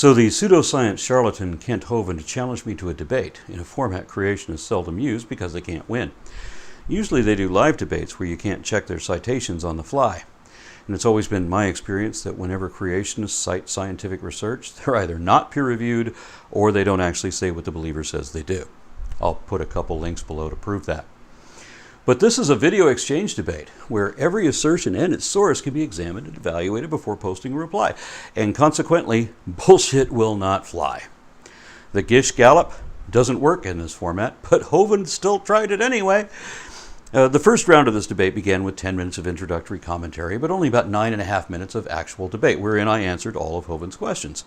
So the pseudoscience charlatan Kent Hovind challenged me to a debate in a format creationists seldom use because they can't win. Usually they do live debates where you can't check their citations on the fly. And it's always been my experience that whenever creationists cite scientific research, they're either not peer-reviewed or they don't actually say what the believer says they do. I'll put a couple links below to prove that. But this is a video exchange debate where every assertion and its source can be examined and evaluated before posting a reply. And consequently, bullshit will not fly. The Gish Gallop doesn't work in this format, but Hovind still tried it anyway. The first round of this debate began with 10 minutes of introductory commentary, but only about 9.5 minutes of actual debate, wherein I answered all of Hovind's questions.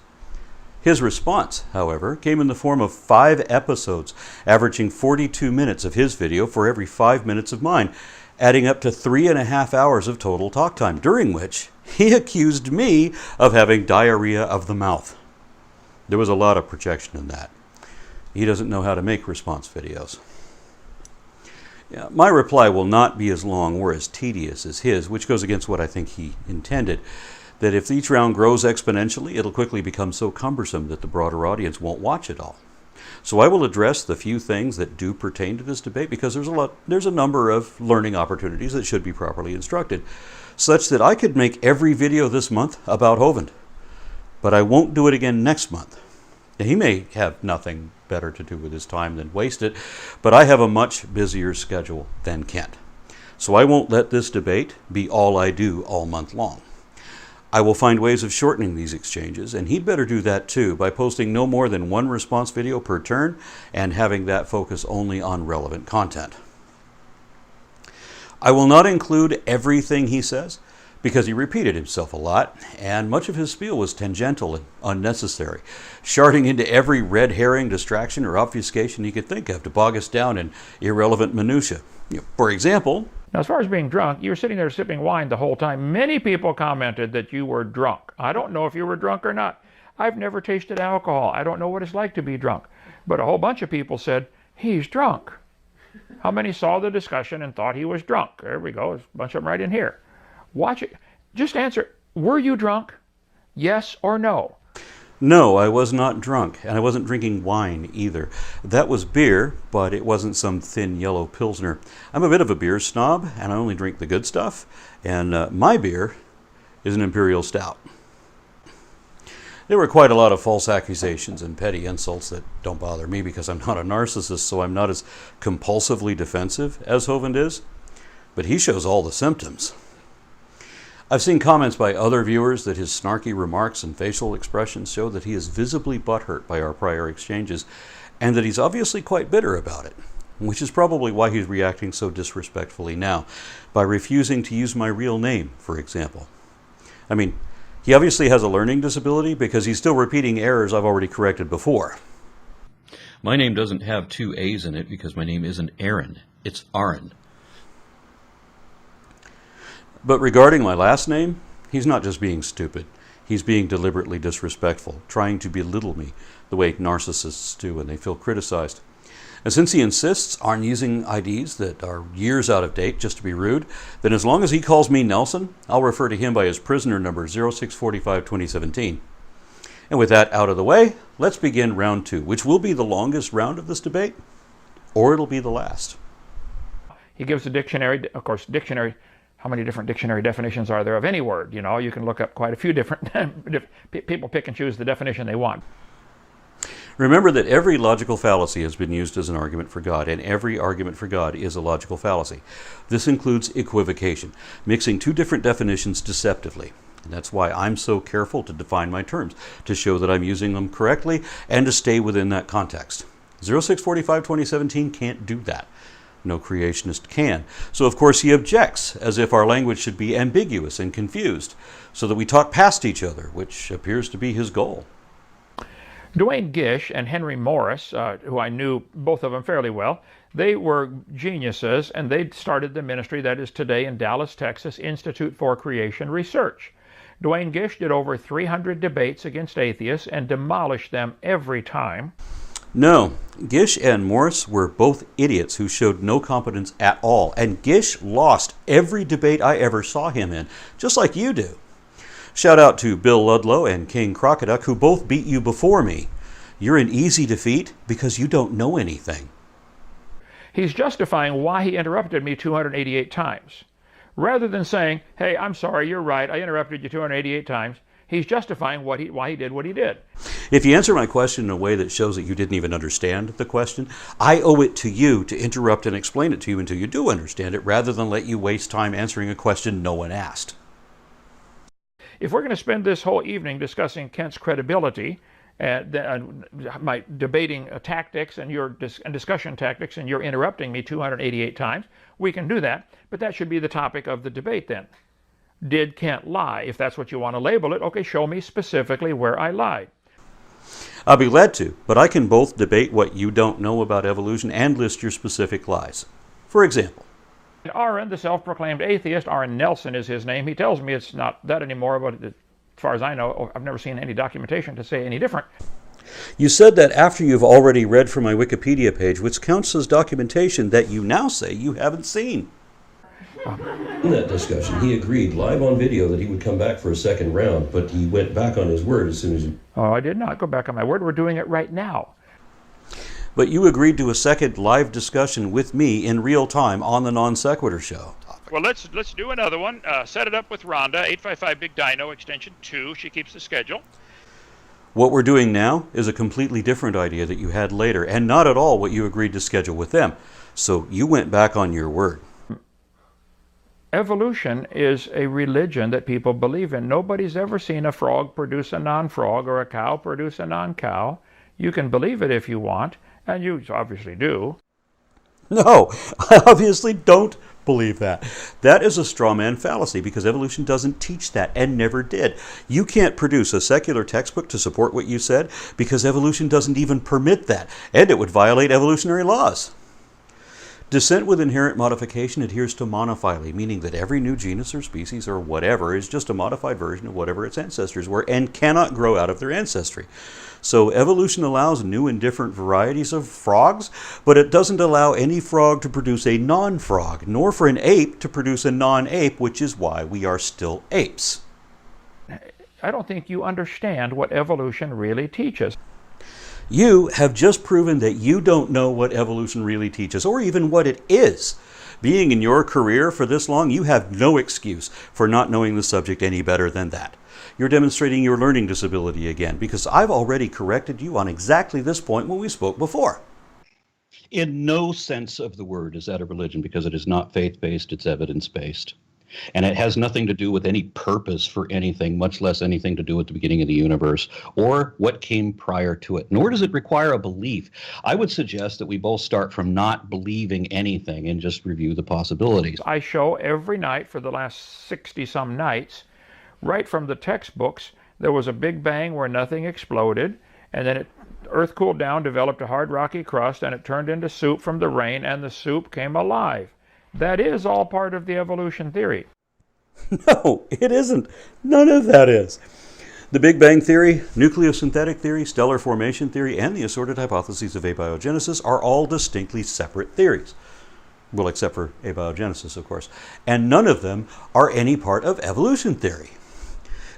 His response, however, came in the form of 5 episodes, averaging 42 minutes of his video for every 5 minutes of mine, adding up to 3.5 hours of total talk time, during which he accused me of having diarrhea of the mouth. There was a lot of projection in that. He doesn't know how to make response videos. My reply will not be as long or as tedious as his, which goes against what I think he intended. That if each round grows exponentially, it'll quickly become so cumbersome that the broader audience won't watch it all. So I will address the few things that do pertain to this debate because there's a number of learning opportunities that should be properly instructed, such that I could make every video this month about Hovind. But I won't do it again next month. Now, he may have nothing better to do with his time than waste it, but I have a much busier schedule than Kent. So I won't let this debate be all I do all month long. I will find ways of shortening these exchanges, and he'd better do that too by posting no more than 1 response video per turn and having that focus only on relevant content. I will not include everything he says because he repeated himself a lot, and much of his spiel was tangential and unnecessary, sharding into every red herring distraction or obfuscation he could think of to bog us down in irrelevant minutiae. For example, now, as far as being drunk, you were sitting there sipping wine the whole time. Many people commented that you were drunk. I don't know if you were drunk or not. I've never tasted alcohol. I don't know what it's like to be drunk. But a whole bunch of people said, he's drunk. How many saw the discussion and thought he was drunk? There we go. There's a bunch of them right in here. Watch it. Just answer, were you drunk? Yes or no? No, I was not drunk, and I wasn't drinking wine either. That was beer, but it wasn't some thin yellow Pilsner. I'm a bit of a beer snob, and I only drink the good stuff, and my beer is an Imperial Stout. There were quite a lot of false accusations and petty insults that don't bother me because I'm not a narcissist, so I'm not as compulsively defensive as Hovind is, but he shows all the symptoms. I've seen comments by other viewers that his snarky remarks and facial expressions show that he is visibly butthurt by our prior exchanges, and that he's obviously quite bitter about it, which is probably why he's reacting so disrespectfully now, by refusing to use my real name, for example. I mean, he obviously has a learning disability because he's still repeating errors I've already corrected before. My name doesn't have 2 A's in it because my name isn't Aaron, it's ARON. But regarding my last name, he's not just being stupid. He's being deliberately disrespectful, trying to belittle me the way narcissists do when they feel criticized. And since he insists on using IDs that are years out of date just to be rude, then as long as he calls me Nelson, I'll refer to him by his prisoner number 0645-2017. And with that out of the way, let's begin round 2, which will be the longest round of this debate, or it'll be the last. He gives a dictionary, of course, dictionary. How many different dictionary definitions are there of any word? You know, you can look up quite a few different, people pick and choose the definition they want. Remember that every logical fallacy has been used as an argument for God, and every argument for God is a logical fallacy. This includes equivocation, mixing 2 different definitions deceptively. And that's why I'm so careful to define my terms, to show that I'm using them correctly and to stay within that context. 0645-2017 can't do that. No creationist can. So of course he objects, as if our language should be ambiguous and confused, so that we talk past each other, which appears to be his goal. Duane Gish and Henry Morris, who I knew both of them fairly well, they were geniuses, and they started the ministry that is today in Dallas, Texas, Institute for Creation Research. Duane Gish did over 300 debates against atheists and demolished them every time. No, Gish and Morris were both idiots who showed no competence at all, and Gish lost every debate I ever saw him in, just like you do. Shout out to Bill Ludlow and King Crocoduck, who both beat you before me. You're an easy defeat because you don't know anything. He's justifying why he interrupted me 288 times. Rather than saying, hey, I'm sorry, you're right, I interrupted you 288 times, he's justifying why he did what he did. If you answer my question in a way that shows that you didn't even understand the question, I owe it to you to interrupt and explain it to you until you do understand it, rather than let you waste time answering a question no one asked. If we're going to spend this whole evening discussing Kent's credibility, my debating tactics and discussion tactics, and you're interrupting me 288 times, we can do that, but that should be the topic of the debate then. Did Kent lie? If that's what you want to label it, okay, show me specifically where I lied. I'll be glad to, but I can both debate what you don't know about evolution and list your specific lies. For example, ARON, the self-proclaimed atheist, ARON Nelson is his name, he tells me it's not that anymore, but as far as I know, I've never seen any documentation to say any different. you said that after you've already read from my Wikipedia page, which counts as documentation that you now say you haven't seen. In that discussion, he agreed live on video that he would come back for a second round, but he went back on his word as soon as he... Oh, I did not go back on my word. We're doing it right now. But you agreed to a second live discussion with me in real time on the Non Sequitur Show. Well, let's do another one. Set it up with Rhonda, 855 Big Dino, extension 2. She keeps the schedule. What we're doing now is a completely different idea that you had later, and not at all what you agreed to schedule with them. So you went back on your word. Evolution is a religion that people believe in. Nobody's ever seen a frog produce a non-frog or a cow produce a non-cow. You can believe it if you want, and you obviously do. No, I obviously don't believe that. That is a straw man fallacy because evolution doesn't teach that and never did. You can't produce a secular textbook to support what you said because evolution doesn't even permit that, and it would violate evolutionary laws. Descent with inherent modification adheres to monophyly, meaning that every new genus or species or whatever is just a modified version of whatever its ancestors were and cannot grow out of their ancestry. So evolution allows new and different varieties of frogs, but it doesn't allow any frog to produce a non-frog, nor for an ape to produce a non-ape, which is why we are still apes. I don't think you understand what evolution really teaches. You have just proven that you don't know what evolution really teaches, or even what it is. Being in your career for this long, you have no excuse for not knowing the subject any better than that. You're demonstrating your learning disability again, because I've already corrected you on exactly this point when we spoke before. In no sense of the word is that a religion, because it is not faith-based, it's evidence-based. And it has nothing to do with any purpose for anything, much less anything to do with the beginning of the universe or what came prior to it. Nor does it require a belief. I would suggest that we both start from not believing anything and just review the possibilities. I show every night for the last 60-some nights, right from the textbooks, there was a big bang where nothing exploded, and then Earth cooled down, developed a hard rocky crust, and it turned into soup from the rain, and the soup came alive. That is all part of the evolution theory. No, it isn't. None of that is. The Big Bang Theory, nucleosynthetic theory, stellar formation theory, and the assorted hypotheses of abiogenesis are all distinctly separate theories. Well, except for abiogenesis, of course. And none of them are any part of evolution theory.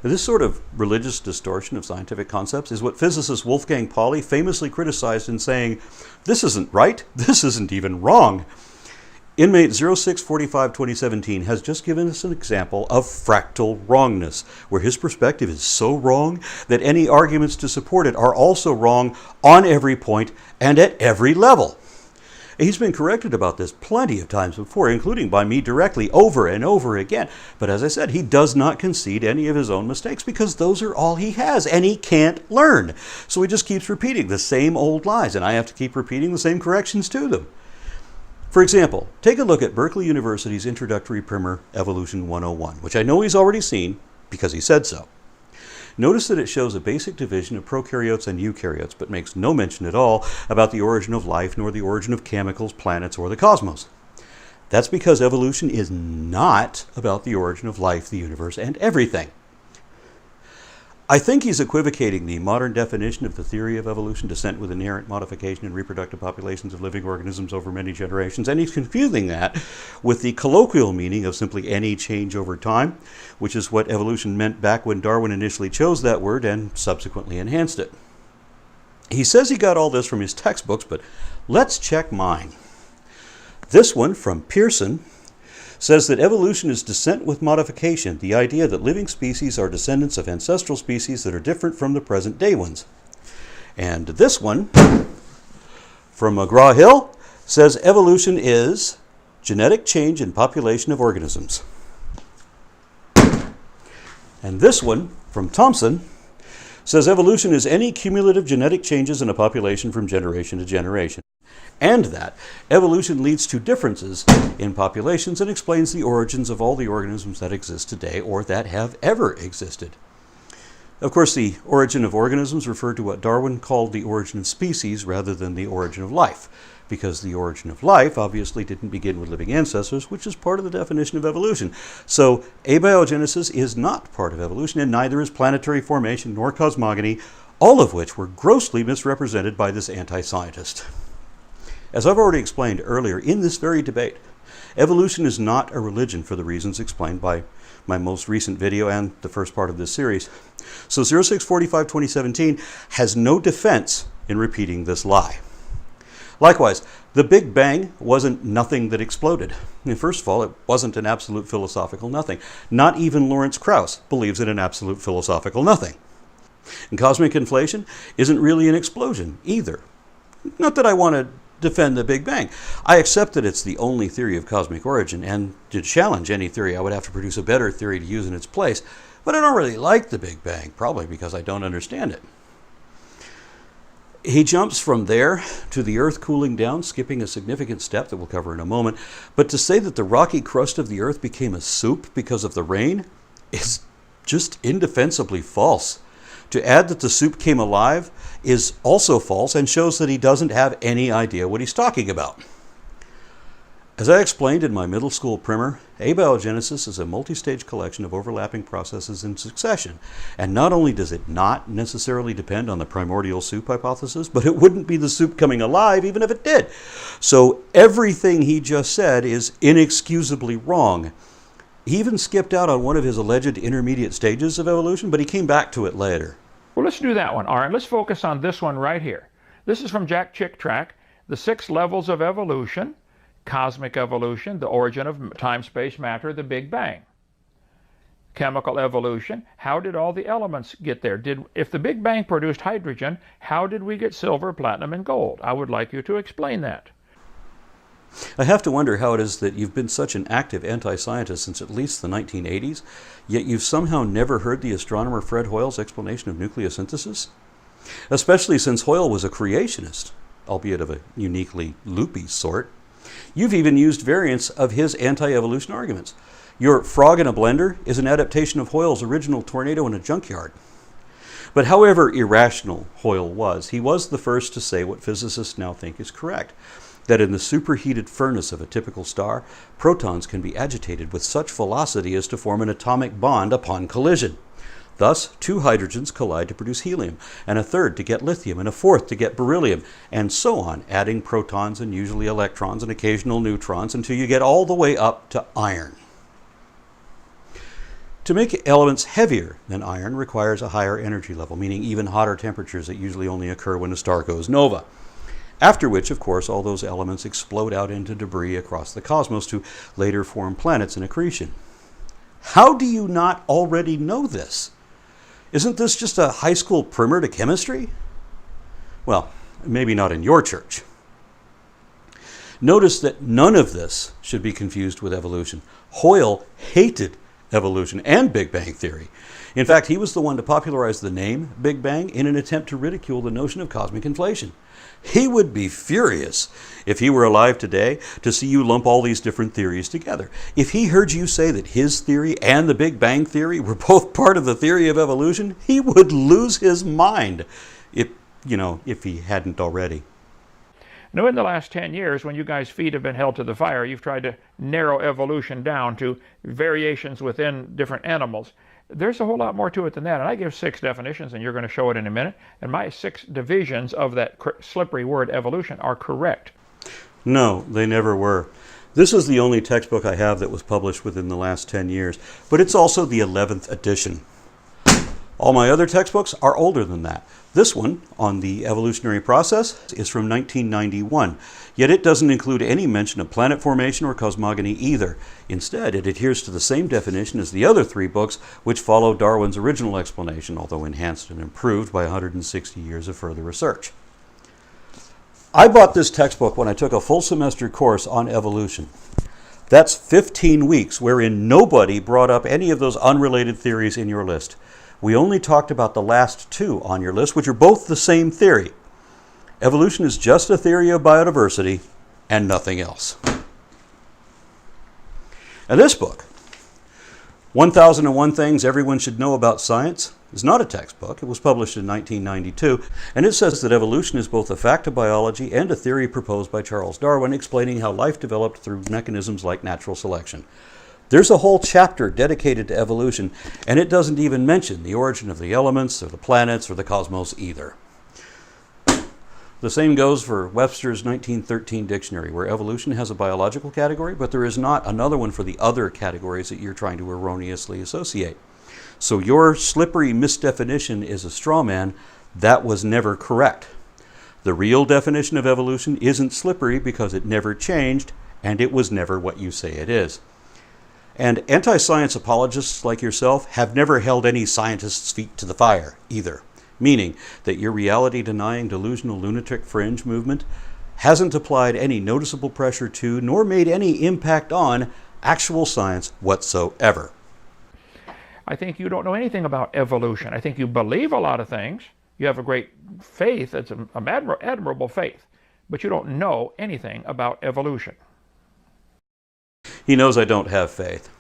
This sort of religious distortion of scientific concepts is what physicist Wolfgang Pauli famously criticized in saying, "This isn't right, this isn't even wrong." Inmate 0645-2017 has just given us an example of fractal wrongness, where his perspective is so wrong that any arguments to support it are also wrong on every point and at every level. He's been corrected about this plenty of times before, including by me directly over and over again. But as I said, he does not concede any of his own mistakes because those are all he has, and he can't learn. So he just keeps repeating the same old lies, and I have to keep repeating the same corrections to them. For example, take a look at Berkeley University's introductory primer, Evolution 101, which I know he's already seen because he said so. Notice that it shows a basic division of prokaryotes and eukaryotes, but makes no mention at all about the origin of life, nor the origin of chemicals, planets, or the cosmos. That's because evolution is not about the origin of life, the universe, and everything. I think he's equivocating the modern definition of the theory of evolution, descent with inherent modification in reproductive populations of living organisms over many generations, and he's confusing that with the colloquial meaning of simply any change over time, which is what evolution meant back when Darwin initially chose that word and subsequently enhanced it. He says he got all this from his textbooks, but let's check mine. This one from Pearson says that evolution is descent with modification, the idea that living species are descendants of ancestral species that are different from the present day ones. And this one from McGraw-Hill says evolution is genetic change in population of organisms. And this one from Thompson says evolution is any cumulative genetic changes in a population from generation to generation, and that evolution leads to differences in populations and explains the origins of all the organisms that exist today or that have ever existed. Of course, the origin of organisms referred to what Darwin called the origin of species rather than the origin of life, because the origin of life obviously didn't begin with living ancestors, which is part of the definition of evolution. So abiogenesis is not part of evolution, and neither is planetary formation nor cosmogony, all of which were grossly misrepresented by this anti-scientist. As I've already explained earlier in this very debate, evolution is not a religion for the reasons explained by my most recent video and the first part of this series. So 0645-2017 has no defense in repeating this lie. Likewise, the Big Bang wasn't nothing that exploded. And first of all, it wasn't an absolute philosophical nothing. Not even Lawrence Krauss believes in an absolute philosophical nothing. And cosmic inflation isn't really an explosion either. Not that I want to defend the Big Bang. I accept that it's the only theory of cosmic origin, and to challenge any theory, I would have to produce a better theory to use in its place. But I don't really like the Big Bang, probably because I don't understand it. He jumps from there to the Earth cooling down, skipping a significant step that we'll cover in a moment. But to say that the rocky crust of the Earth became a soup because of the rain is just indefensibly false. To add that the soup came alive is also false and shows that he doesn't have any idea what he's talking about. As I explained in my middle school primer, abiogenesis is a multi-stage collection of overlapping processes in succession. And not only does it not necessarily depend on the primordial soup hypothesis, but it wouldn't be the soup coming alive even if it did. So everything he just said is inexcusably wrong. He even skipped out on one of his alleged intermediate stages of evolution, but he came back to it later. Well, let's do that one. All right, let's focus on this one right here. This is from Jack Chicktrack, The 6 Levels of Evolution, Cosmic Evolution, the origin of time, space, matter, the Big Bang. Chemical evolution, how did all the elements get there? If the Big Bang produced hydrogen, how did we get silver, platinum, and gold? I would like you to explain that. I have to wonder how it is that you've been such an active anti-scientist since at least the 1980s, yet you've somehow never heard the astronomer Fred Hoyle's explanation of nucleosynthesis? Especially since Hoyle was a creationist, albeit of a uniquely loopy sort. You've even used variants of his anti-evolution arguments. Your frog in a blender is an adaptation of Hoyle's original tornado in a junkyard. But however irrational Hoyle was, he was the first to say what physicists now think is correct, that in the superheated furnace of a typical star, protons can be agitated with such velocity as to form an atomic bond upon collision. Thus, 2 hydrogens collide to produce helium, and a third to get lithium, and a fourth to get beryllium, and so on, adding protons and usually electrons and occasional neutrons until you get all the way up to iron. To make elements heavier than iron requires a higher energy level, meaning even hotter temperatures that usually only occur when a star goes nova. After which, of course, all those elements explode out into debris across the cosmos to later form planets in accretion. How do you not already know this? Isn't this just a high school primer to chemistry? Well, maybe not in your church. Notice that none of this should be confused with evolution. Hoyle hated evolution and Big Bang theory. In fact, he was the one to popularize the name Big Bang in an attempt to ridicule the notion of cosmic inflation. He would be furious if he were alive today to see you lump all these different theories together. If he heard you say that his theory and the Big Bang theory were both part of the theory of evolution, he would lose his mind if he hadn't already. Now, in the last 10 years, when you guys' feet have been held to the fire, you've tried to narrow evolution down to variations within different animals. There's a whole lot more to it than that, and I give 6 definitions, and you're going to show it in a minute, and my 6 divisions of that slippery word evolution are correct. No, they never were. This is the only textbook I have that was published within the last 10 years, but it's also the 11th edition. All my other textbooks are older than that. This one, on the evolutionary process, is from 1991, yet it doesn't include any mention of planet formation or cosmogony either. Instead, it adheres to the same definition as the other 3 books, which follow Darwin's original explanation, although enhanced and improved by 160 years of further research. I bought this textbook when I took a full semester course on evolution. That's 15 weeks wherein nobody brought up any of those unrelated theories in your list. We only talked about the last 2 on your list, which are both the same theory. Evolution is just a theory of biodiversity and nothing else. And this book, 1001 Things Everyone Should Know About Science, is not a textbook. It was published in 1992, and it says that evolution is both a fact of biology and a theory proposed by Charles Darwin, explaining how life developed through mechanisms like natural selection. There's a whole chapter dedicated to evolution, and it doesn't even mention the origin of the elements or the planets or the cosmos either. The same goes for Webster's 1913 dictionary, where evolution has a biological category, but there is not another one for the other categories that you're trying to erroneously associate. So your slippery misdefinition is a straw man. That was never correct. The real definition of evolution isn't slippery because it never changed, and it was never what you say it is. And anti-science apologists like yourself have never held any scientists' feet to the fire either, meaning that your reality-denying delusional lunatic fringe movement hasn't applied any noticeable pressure to, nor made any impact on, actual science whatsoever. I think you don't know anything about evolution. I think you believe a lot of things. You have a great faith. It's an admirable faith. But you don't know anything about evolution. He knows I don't have faith.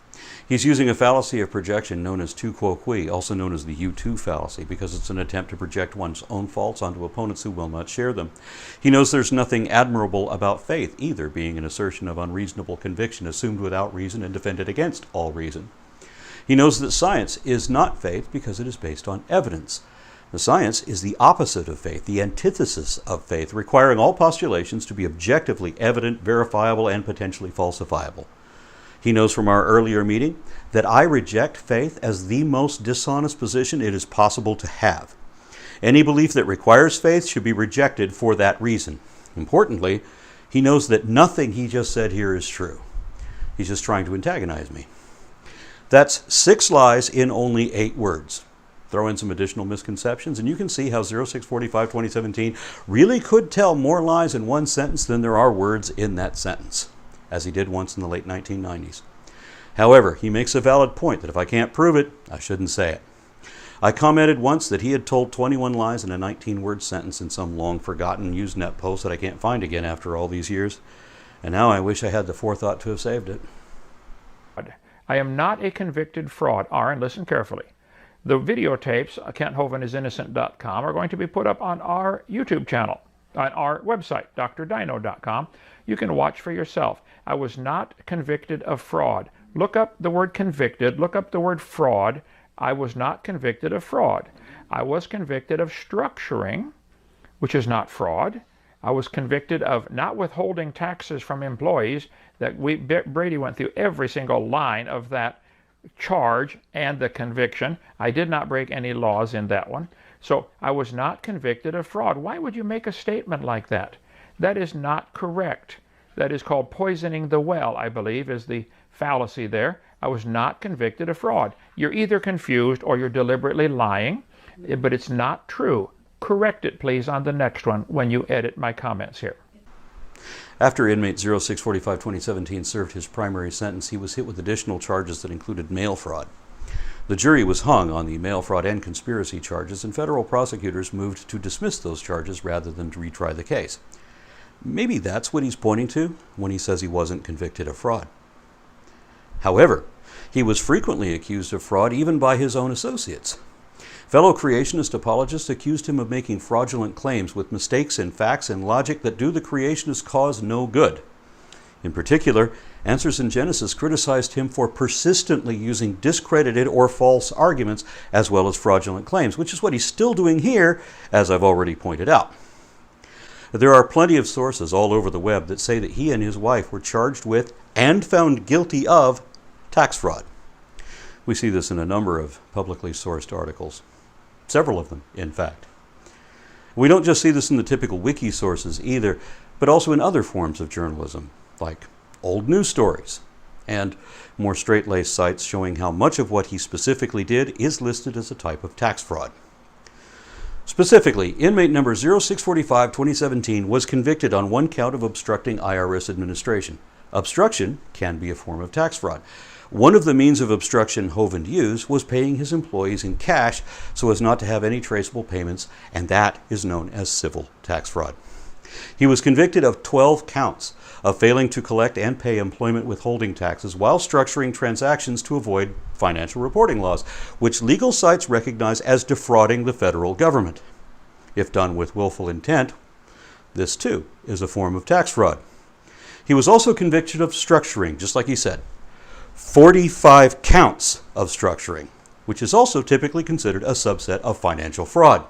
He's using a fallacy of projection known as tu quo qui, also known as the U2 fallacy, because it's an attempt to project one's own faults onto opponents who will not share them. He knows there's nothing admirable about faith either, being an assertion of unreasonable conviction assumed without reason and defended against all reason. He knows that science is not faith because it is based on evidence. The science is the opposite of faith, the antithesis of faith, requiring all postulations to be objectively evident, verifiable, and potentially falsifiable. He knows from our earlier meeting that I reject faith as the most dishonest position it is possible to have. Any belief that requires faith should be rejected for that reason. Importantly, he knows that nothing he just said here is true. He's just trying to antagonize me. That's 6 lies in only 8 words. Throw in some additional misconceptions, and you can see how 0645-2017 really could tell more lies in one sentence than there are words in that sentence, as he did once in the late 1990s. However, he makes a valid point that if I can't prove it, I shouldn't say it. I commented once that he had told 21 lies in a 19-word sentence in some long-forgotten Usenet post that I can't find again after all these years, and now I wish I had the forethought to have saved it. I am not a convicted fraud. Aaron, listen carefully. The videotapes, KentHovenIsInnocent.com, are going to be put up on our YouTube channel, on our website, drdino.com. You can watch for yourself. I was not convicted of fraud. Look up the word convicted, look up the word fraud. I was not convicted of fraud. I was convicted of structuring, which is not fraud. I was convicted of not withholding taxes from employees. Brady went through every single line of that charge and the conviction. I did not break any laws in that one. So I was not convicted of fraud. Why would you make a statement like that? That is not correct. That is called poisoning the well, I believe, is the fallacy there. I was not convicted of fraud. You're either confused or you're deliberately lying, but it's not true. Correct it, please, on the next one when you edit my comments here. After inmate 0645-2017 served his primary sentence, he was hit with additional charges that included mail fraud. The jury was hung on the mail fraud and conspiracy charges, and federal prosecutors moved to dismiss those charges rather than to retry the case. Maybe that's what he's pointing to when he says he wasn't convicted of fraud. However, he was frequently accused of fraud even by his own associates. Fellow creationist apologists accused him of making fraudulent claims with mistakes in facts and logic that do the creationist cause no good. In particular, Answers in Genesis criticized him for persistently using discredited or false arguments as well as fraudulent claims, which is what he's still doing here, as I've already pointed out. There are plenty of sources all over the web that say that he and his wife were charged with and found guilty of tax fraud. We see this in a number of publicly sourced articles, several of them, in fact. We don't just see this in the typical wiki sources either, but also in other forms of journalism, like old news stories, and more straight-laced sites showing how much of what he specifically did is listed as a type of tax fraud. Specifically, inmate number 0645-2017 was convicted on one count of obstructing IRS administration. Obstruction can be a form of tax fraud. One of the means of obstruction Hovind used was paying his employees in cash so as not to have any traceable payments, and that is known as civil tax fraud. He was convicted of 12 counts of failing to collect and pay employment withholding taxes while structuring transactions to avoid financial reporting laws, which legal sites recognize as defrauding the federal government. If done with willful intent, this too is a form of tax fraud. He was also convicted of structuring, just like he said, 45 counts of structuring, which is also typically considered a subset of financial fraud.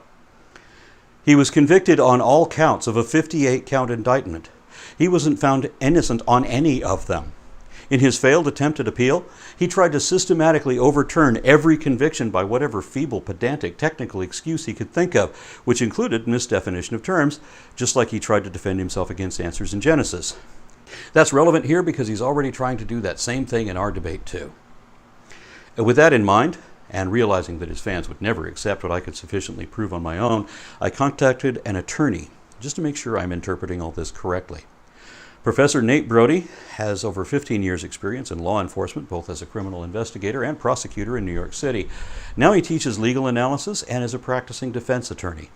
He was convicted on all counts of a 58-count indictment. He wasn't found innocent on any of them. In his failed attempted appeal, he tried to systematically overturn every conviction by whatever feeble, pedantic, technical excuse he could think of, which included misdefinition of terms, just like he tried to defend himself against Answers in Genesis. That's relevant here because he's already trying to do that same thing in our debate too. With that in mind, and realizing that his fans would never accept what I could sufficiently prove on my own, I contacted an attorney just to make sure I'm interpreting all this correctly. Professor Nate Brody has over 15 years' experience in law enforcement, both as a criminal investigator and prosecutor in New York City. Now he teaches legal analysis and is a practicing defense attorney.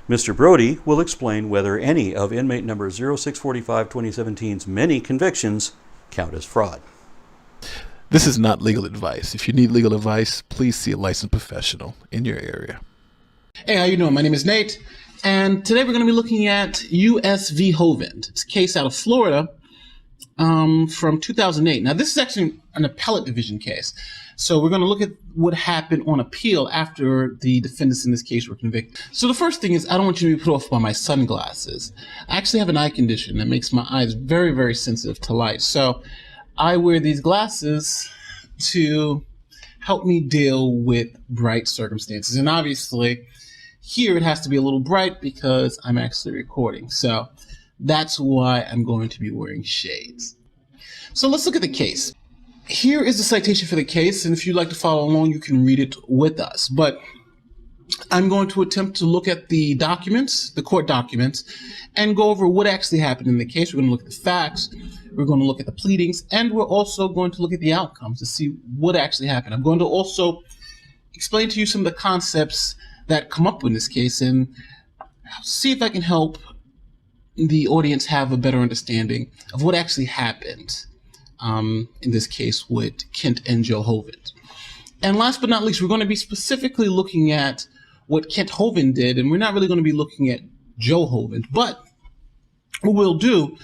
Mr. Brody will explain whether any of inmate number 0645-2017's many convictions count as fraud. This is not legal advice. If you need legal advice, please see a licensed professional in your area. Hey, how you doing? My name is Nate, and today we're going to be looking at U.S. v. Hovind. It's a case out of Florida from 2008. Now, this is actually an appellate division case, so we're going to look at what happened on appeal after the defendants in this case were convicted. So the first thing is, I don't want you to be put off by my sunglasses. I actually have an eye condition that makes my eyes very, very sensitive to light, so I wear these glasses to help me deal with bright circumstances. And obviously, here it has to be a little bright because I'm actually recording. So that's why I'm going to be wearing shades. So let's look at the case. Here is the citation for the case, and if you'd like to follow along, you can read it with us. But I'm going to attempt to look at the documents, the court documents, and go over what actually happened in the case. We're going to look at the facts, we're going to look at the pleadings, and we're also going to look at the outcomes to see what actually happened. I'm going to also explain to you some of the concepts that come up in this case and see if I can help the audience have a better understanding of what actually happened in this case with Kent and Joe Hovind. And last but not least, we're going to be specifically looking at what Kent Hovind did, and we're not really going to be looking at Joe Hovind. But what we'll do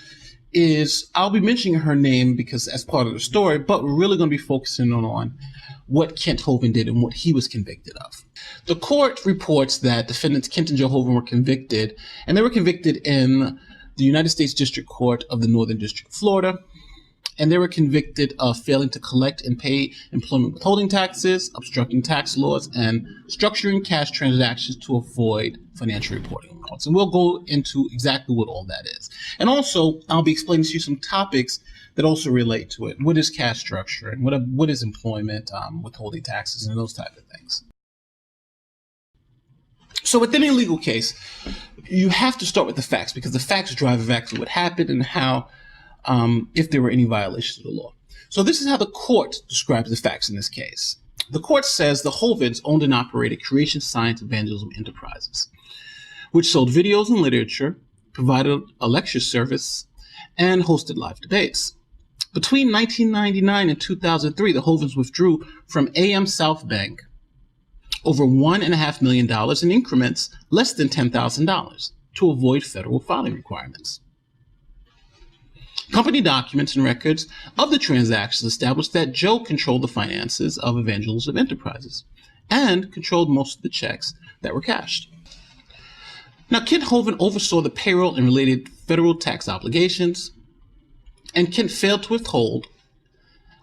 is I'll be mentioning her name because as part of the story, but we're really going to be focusing on what Kent Hovind did and what he was convicted of. The court reports that defendants Kent and Joe Hovind were convicted, and they were convicted in the United States District Court of the Northern District of Florida, and they were convicted of failing to collect and pay employment withholding taxes, obstructing tax laws, and structuring cash transactions to avoid financial reporting laws. And we'll go into exactly what all that is. And also, I'll be explaining to you some topics that also relate to it. What is cash structure, and what is employment, withholding taxes, and those type of things. So within a legal case, you have to start with the facts because the facts drive exactly what happened and how if there were any violations of the law. So this is how the court describes the facts in this case. The court says the Hovinds owned and operated Creation Science Evangelism Enterprises, which sold videos and literature, provided a lecture service, and hosted live debates. Between 1999 and 2003, the Hovinds withdrew from AM South Bank over $1.5 million in increments less than $10,000 to avoid federal filing requirements. Company documents and records of the transactions established that Joe controlled the finances of Evangelism Enterprises and controlled most of the checks that were cashed. Now, Kent Hovind oversaw the payroll and related federal tax obligations, and Kent failed to withhold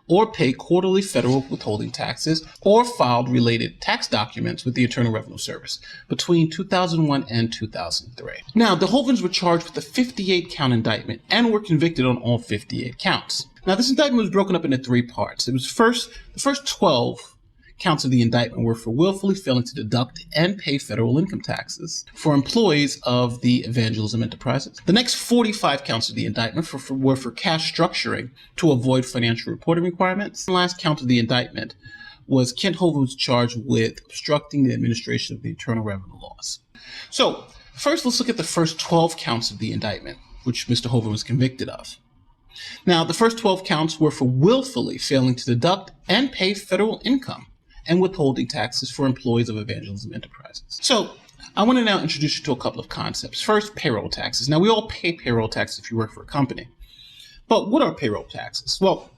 or pay quarterly federal withholding taxes or filed related tax documents with the Internal Revenue Service between 2001 and 2003. Now, the Hovinds were charged with a 58-count indictment and were convicted on all 58 counts. Now, this indictment was broken up into 3 parts. The first 12 counts of the indictment were for willfully failing to deduct and pay federal income taxes for employees of the Evangelism Enterprises. The next 45 counts of the indictment were for cash structuring to avoid financial reporting requirements. The last count of the indictment was Kent Hovind was charged with obstructing the administration of the Internal Revenue laws. So, first let's look at the first 12 counts of the indictment, which Mr. Hovind was convicted of. Now, the first 12 counts were for willfully failing to deduct and pay federal income and withholding taxes for employees of Evangelism Enterprises. So, I want to now introduce you to a couple of concepts. First, payroll taxes. Now, we all pay payroll taxes if you work for a company. But what are payroll taxes? Well,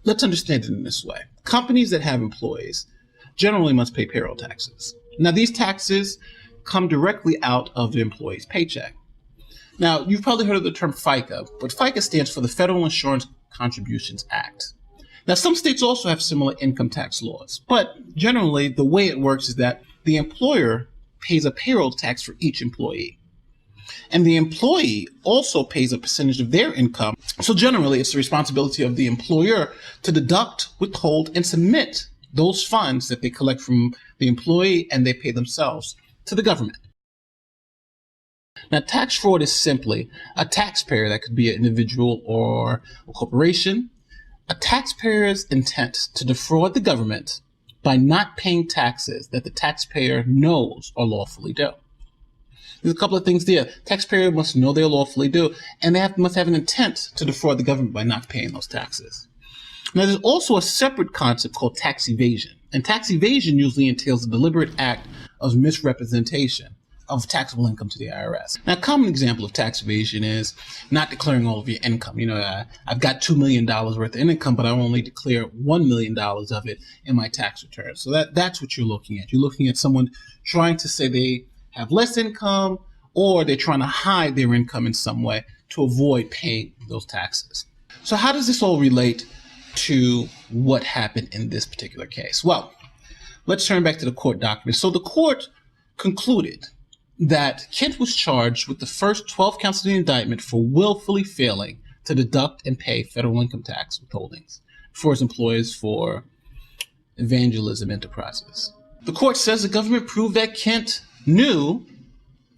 let's understand it in this way. Companies that have employees generally must pay payroll taxes. Now, these taxes come directly out of the employee's paycheck. Now, you've probably heard of the term FICA, but FICA stands for the Federal Insurance Contributions Act. Now, some states also have similar income tax laws, but generally the way it works is that the employer pays a payroll tax for each employee, and the employee also pays a percentage of their income. So generally, it's the responsibility of the employer to deduct, withhold, and submit those funds that they collect from the employee and they pay themselves to the government. Now, tax fraud is simply a taxpayer, that could be an individual or a corporation, a taxpayer's intent to defraud the government by not paying taxes that the taxpayer knows are lawfully due. There's a couple of things there. Taxpayer must know they're lawfully due, and they must have an intent to defraud the government by not paying those taxes. Now, there's also a separate concept called tax evasion, and tax evasion usually entails a deliberate act of misrepresentation of taxable income to the IRS. Now, a common example of tax evasion is not declaring all of your income. I've got $2 million worth of income, but I only declare $1 million of it in my tax return. So that's what you're looking at. You're looking at someone trying to say they have less income, or they're trying to hide their income in some way to avoid paying those taxes. So how does this all relate to what happened in this particular case? Well, let's turn back to the court documents. So the court concluded that Kent was charged with the first 12 counts of the indictment for willfully failing to deduct and pay federal income tax withholdings for his employees for Evangelism Enterprises. The court says the government proved that Kent knew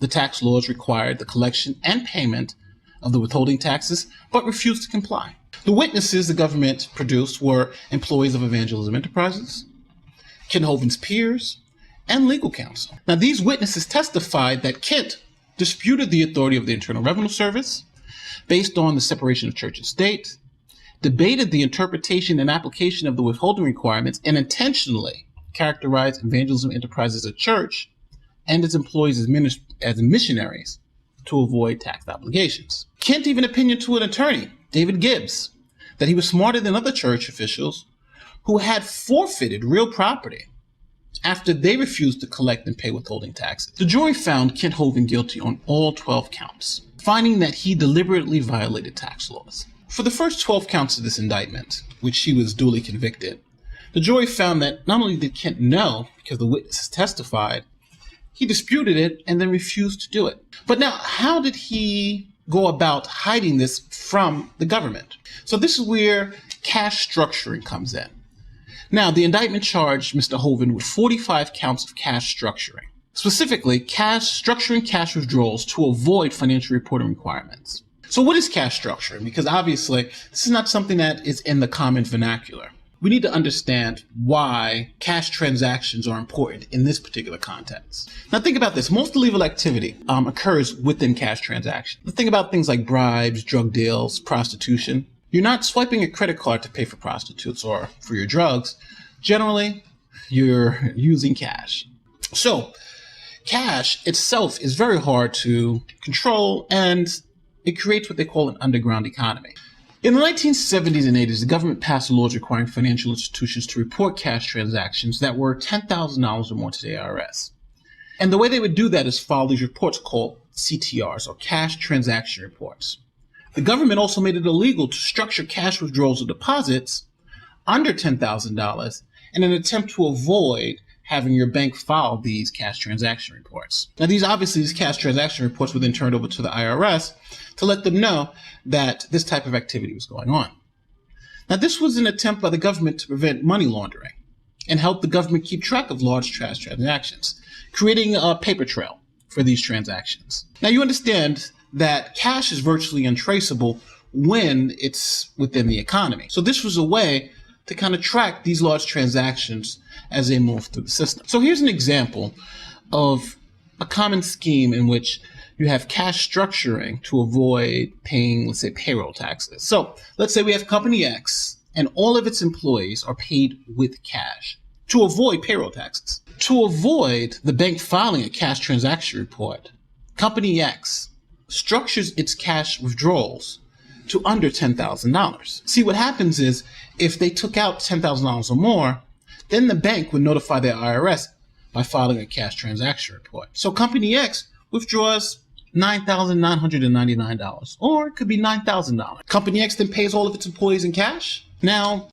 the tax laws required the collection and payment of the withholding taxes, but refused to comply. The witnesses the government produced were employees of Evangelism Enterprises, Kent Hovind's peers, and legal counsel. Now, these witnesses testified that Kent disputed the authority of the Internal Revenue Service based on the separation of church and state, debated the interpretation and application of the withholding requirements, and intentionally characterized Evangelism Enterprises as a church and its employees as missionaries to avoid tax obligations. Kent even opinioned to an attorney, David Gibbs, that he was smarter than other church officials who had forfeited real property after they refused to collect and pay withholding taxes. The jury found Kent Hovind guilty on all 12 counts, finding that he deliberately violated tax laws. For the first 12 counts of this indictment, which he was duly convicted, the jury found that not only did Kent know, because the witnesses testified, he disputed it and then refused to do it. But now, how did he go about hiding this from the government? So this is where cash structuring comes in. Now, the indictment charged Mr. Hovind with 45 counts of cash structuring, specifically structuring cash withdrawals to avoid financial reporting requirements. So what is cash structuring? Because obviously, this is not something that is in the common vernacular. We need to understand why cash transactions are important in this particular context. Now think about this. Most illegal activity occurs within cash transactions. Think about things like bribes, drug deals, prostitution. You're not swiping a credit card to pay for prostitutes or for your drugs. Generally, you're using cash. So cash itself is very hard to control, and it creates what they call an underground economy. In the 1970s and 80s, the government passed laws requiring financial institutions to report cash transactions that were $10,000 or more to the IRS. And the way they would do that is file these reports called CTRs, or cash transaction reports. The government also made it illegal to structure cash withdrawals or deposits under $10,000 in an attempt to avoid having your bank file these cash transaction reports. Now, these cash transaction reports were then turned over to the IRS to let them know that this type of activity was going on. Now, this was an attempt by the government to prevent money laundering and help the government keep track of large cash transactions, creating a paper trail for these transactions. Now, you understand that cash is virtually untraceable when it's within the economy. So this was a way to kind of track these large transactions as they move through the system. So here's an example of a common scheme in which you have cash structuring to avoid paying, let's say, payroll taxes. So let's say we have company X and all of its employees are paid with cash to avoid payroll taxes. To avoid the bank filing a cash transaction report, company X structures its cash withdrawals to under $10,000. See, what happens is if they took out $10,000 or more, then the bank would notify their IRS by filing a cash transaction report. So company X withdraws $9,999, or it could be $9,000. Company X then pays all of its employees in cash. Now,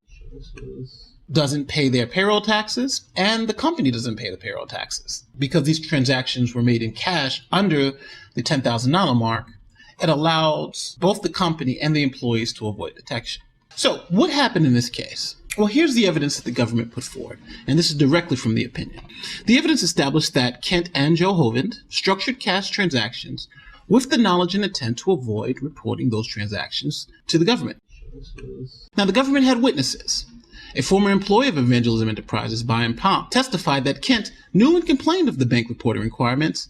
doesn't pay their payroll taxes, and the company doesn't pay the payroll taxes. Because these transactions were made in cash under the $10,000 mark, it allowed both the company and the employees to avoid detection. So what happened in this case? Well, here's the evidence that the government put forward, and this is directly from the opinion. The evidence established that Kent and Joe Hovind structured cash transactions with the knowledge and intent to avoid reporting those transactions to the government. Now, the government had witnesses. A former employee of Evangelism Enterprises, Byron Pomp, testified that Kent knew and complained of the bank reporting requirements,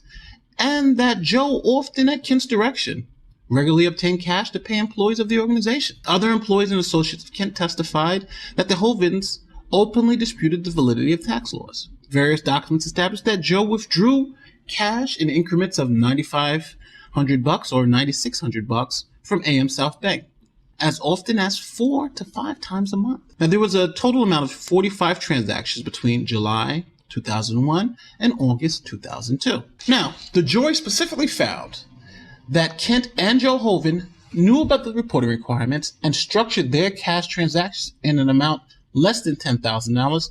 and that Joe, often at Kent's direction, regularly obtained cash to pay employees of the organization. Other employees and associates of Kent testified that the Hovinds openly disputed the validity of tax laws. Various documents established that Joe withdrew cash in increments of $9,500 or $9,600 from AM South Bank, as often as 4 to 5 times a month. Now, there was a total amount of 45 transactions between July 2001 and August 2002. Now, the jury specifically found that Kent and Joe Hovind knew about the reporting requirements and structured their cash transactions in an amount less than $10,000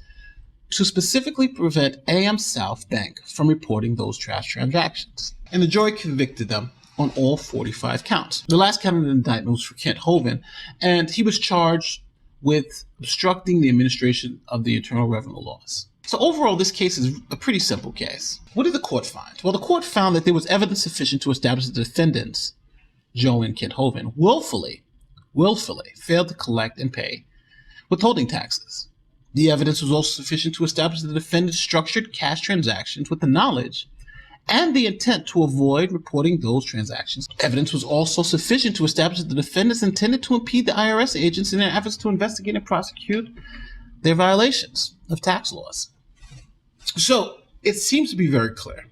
to specifically prevent AM South Bank from reporting those cash transactions. And the jury convicted them on all 45 counts. The last count of the indictment was for Kent Hovind, and he was charged with obstructing the administration of the Internal Revenue laws. So overall, this case is a pretty simple case. What did the court find? Well, the court found that there was evidence sufficient to establish the defendants, Joe and Kent Hovind, willfully failed to collect and pay withholding taxes. The evidence was also sufficient to establish that the defendants structured cash transactions with the knowledge and the intent to avoid reporting those transactions. Evidence was also sufficient to establish that the defendants intended to impede the IRS agents in their efforts to investigate and prosecute their violations of tax laws. So it seems to be very clear.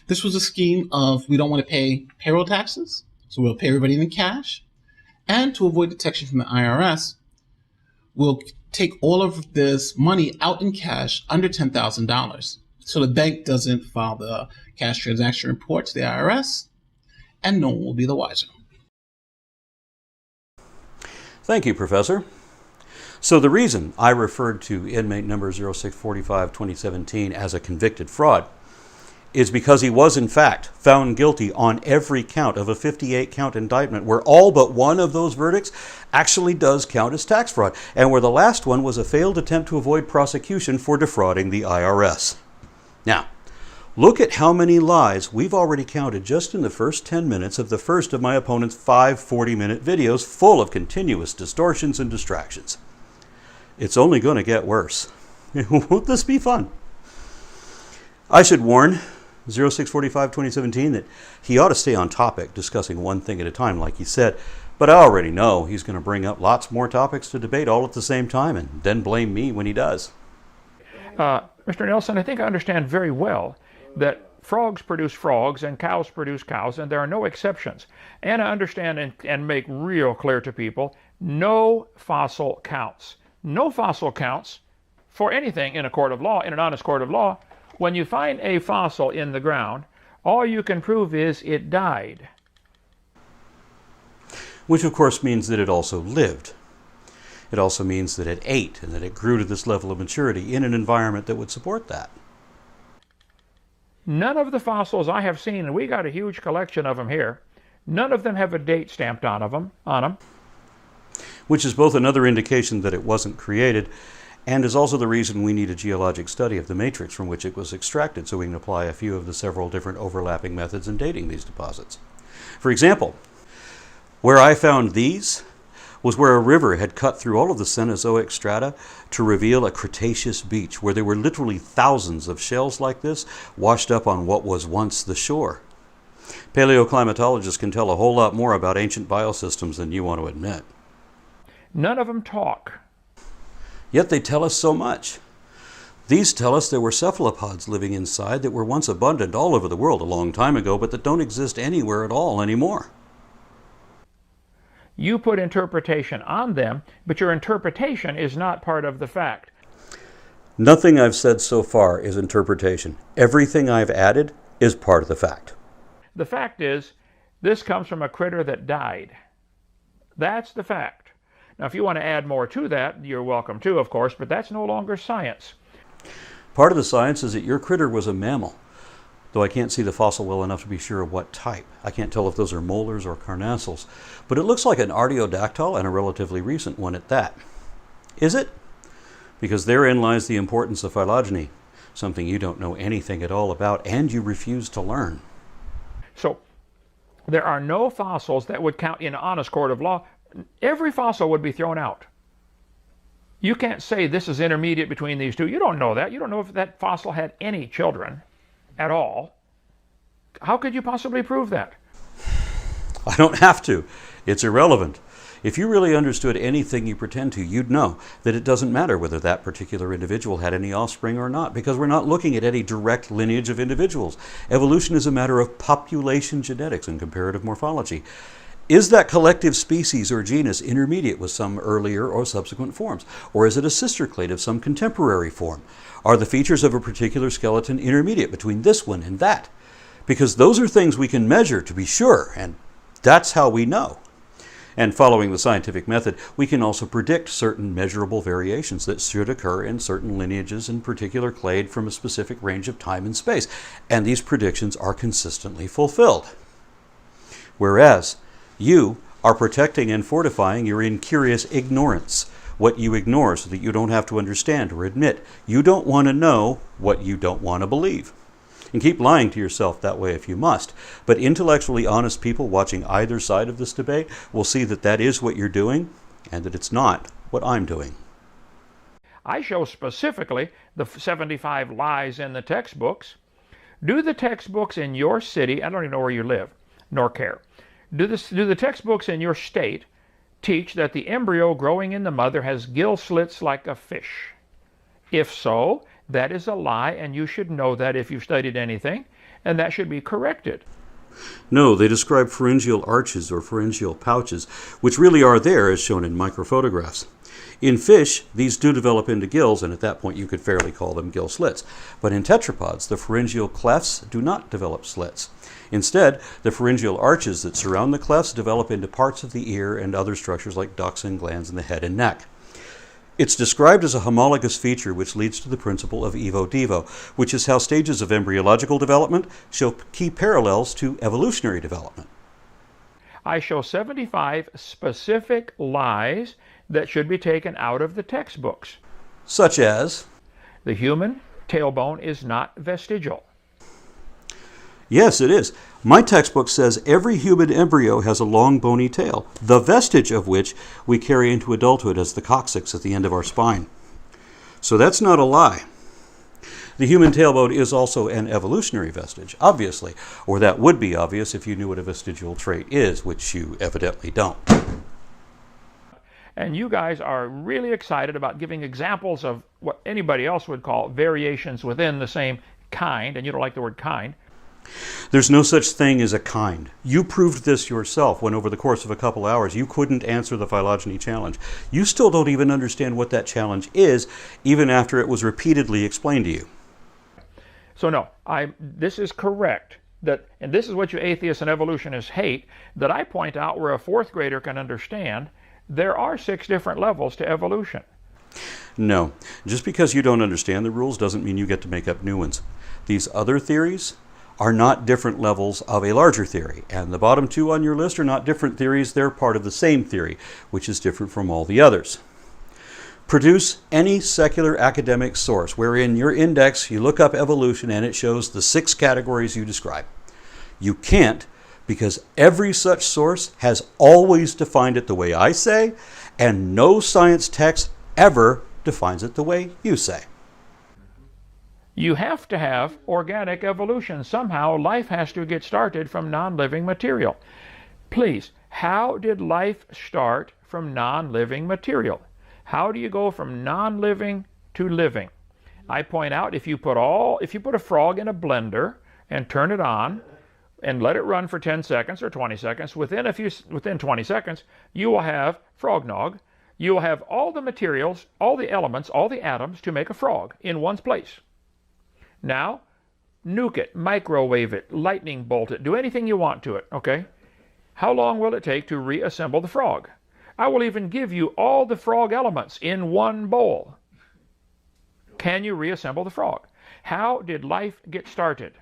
This was a scheme of we don't want to pay payroll taxes, so we'll pay everybody in cash. And to avoid detection from the IRS, we'll take all of this money out in cash under $10,000. So the bank doesn't file the cash transaction report to the IRS, and no one will be the wiser. Thank you, Professor. So the reason I referred to inmate number 0645-2017 as a convicted fraud is because he was, in fact, found guilty on every count of a 58-count indictment, where all but one of those verdicts actually does count as tax fraud, and where the last one was a failed attempt to avoid prosecution for defrauding the IRS. Now, look at how many lies we've already counted just in the first 10 minutes of the first of my opponent's 5 40-minute videos full of continuous distortions and distractions. It's only going to get worse. Won't this be fun? I should warn 0645-2017 that he ought to stay on topic, discussing one thing at a time like he said, but I already know he's going to bring up lots more topics to debate all at the same time and then blame me when he does. Mr. Nelson, I think I understand very well that frogs produce frogs and cows produce cows, and there are no exceptions. And I understand and make real clear to people, no fossil counts. No fossil counts for anything in a court of law, in an honest court of law. When you find a fossil in the ground, all you can prove is it died. Which of course means that it also lived. It also means that it ate and that it grew to this level of maturity in an environment that would support that. None of the fossils I have seen, and we got a huge collection of them here, none of them have a date stamped on them. Which is both another indication that it wasn't created, and is also the reason we need a geologic study of the matrix from which it was extracted so we can apply a few of the several different overlapping methods in dating these deposits. For example, where I found these was where a river had cut through all of the Cenozoic strata to reveal a Cretaceous beach, where there were literally thousands of shells like this washed up on what was once the shore. Paleoclimatologists can tell a whole lot more about ancient biosystems than you want to admit. None of them talk. Yet they tell us so much. These tell us there were cephalopods living inside that were once abundant all over the world a long time ago, but that don't exist anywhere at all anymore. You put interpretation on them, but your interpretation is not part of the fact. Nothing I've said so far is interpretation. Everything I've added is part of the fact. The fact is, this comes from a critter that died. That's the fact. Now, if you want to add more to that, you're welcome to, of course, but that's no longer science. Part of the science is that your critter was a mammal, though I can't see the fossil well enough to be sure of what type. I can't tell if those are molars or carnassials, but it looks like an artiodactyl, and a relatively recent one at that. Is it? Because therein lies the importance of phylogeny, something you don't know anything at all about and you refuse to learn. So, there are no fossils that would count in an honest court of law. Every fossil would be thrown out. You can't say this is intermediate between these two. You don't know that. You don't know if that fossil had any children at all. How could you possibly prove that? I don't have to. It's irrelevant. If you really understood anything you pretend to, you'd know that it doesn't matter whether that particular individual had any offspring or not, because we're not looking at any direct lineage of individuals. Evolution is a matter of population genetics and comparative morphology. Is that collective species or genus intermediate with some earlier or subsequent forms? Or is it a sister clade of some contemporary form? Are the features of a particular skeleton intermediate between this one and that? Because those are things we can measure to be sure, and that's how we know. And following the scientific method, we can also predict certain measurable variations that should occur in certain lineages in particular clade from a specific range of time and space. And these predictions are consistently fulfilled. Whereas, you are protecting and fortifying your incurious ignorance, what you ignore so that you don't have to understand or admit. You don't want to know what you don't want to believe. And keep lying to yourself that way if you must. But intellectually honest people watching either side of this debate will see that that is what you're doing and that it's not what I'm doing. I show specifically the 75 lies in the textbooks. Do the textbooks in your city, I don't even know where you live, nor care. Do the textbooks in your state teach that the embryo growing in the mother has gill slits like a fish? If so, that is a lie, and you should know that if you've studied anything, and that should be corrected. No, they describe pharyngeal arches or pharyngeal pouches, which really are there as shown in microphotographs. In fish, these do develop into gills, and at that point you could fairly call them gill slits. But in tetrapods, the pharyngeal clefts do not develop slits. Instead, the pharyngeal arches that surround the clefts develop into parts of the ear and other structures like ducts and glands in the head and neck. It's described as a homologous feature which leads to the principle of evo-devo, which is how stages of embryological development show key parallels to evolutionary development. I show 75 specific lies that should be taken out of the textbooks. Such as? The human tailbone is not vestigial. Yes, it is. My textbook says every human embryo has a long bony tail, the vestige of which we carry into adulthood as the coccyx at the end of our spine. So that's not a lie. The human tailbone is also an evolutionary vestige, obviously, or that would be obvious if you knew what a vestigial trait is, which you evidently don't. And you guys are really excited about giving examples of what anybody else would call variations within the same kind, and you don't like the word kind. There's no such thing as a kind. You proved this yourself when over the course of a couple hours you couldn't answer the phylogeny challenge. You still don't even understand what that challenge is, even after it was repeatedly explained to you. So no, this is correct. And this is what you atheists and evolutionists hate, that I point out where a fourth grader can understand. There are 6 different levels to evolution. No, just because you don't understand the rules doesn't mean you get to make up new ones. These other theories are not different levels of a larger theory, and the bottom 2 on your list are not different theories, they're part of the same theory, which is different from all the others. Produce any secular academic source where in your index you look up evolution and it shows the 6 categories you describe. You can't, because every such source has always defined it the way I say, and no science text ever defines it the way you say. You have to have organic evolution. Somehow life has to get started from non-living material. Please, how did life start from non-living material? How do you go from non-living to living? I point out, if you put a frog in a blender and turn it on and let it run for 10 seconds or 20 seconds, within 20 seconds, you will have frognog. You will have all the materials, all the elements, all the atoms to make a frog in one place. Now, nuke it, microwave it, lightning bolt it, do anything you want to it, okay? How long will it take to reassemble the frog? I will even give you all the frog elements in one bowl. Can you reassemble the frog? How did life get started?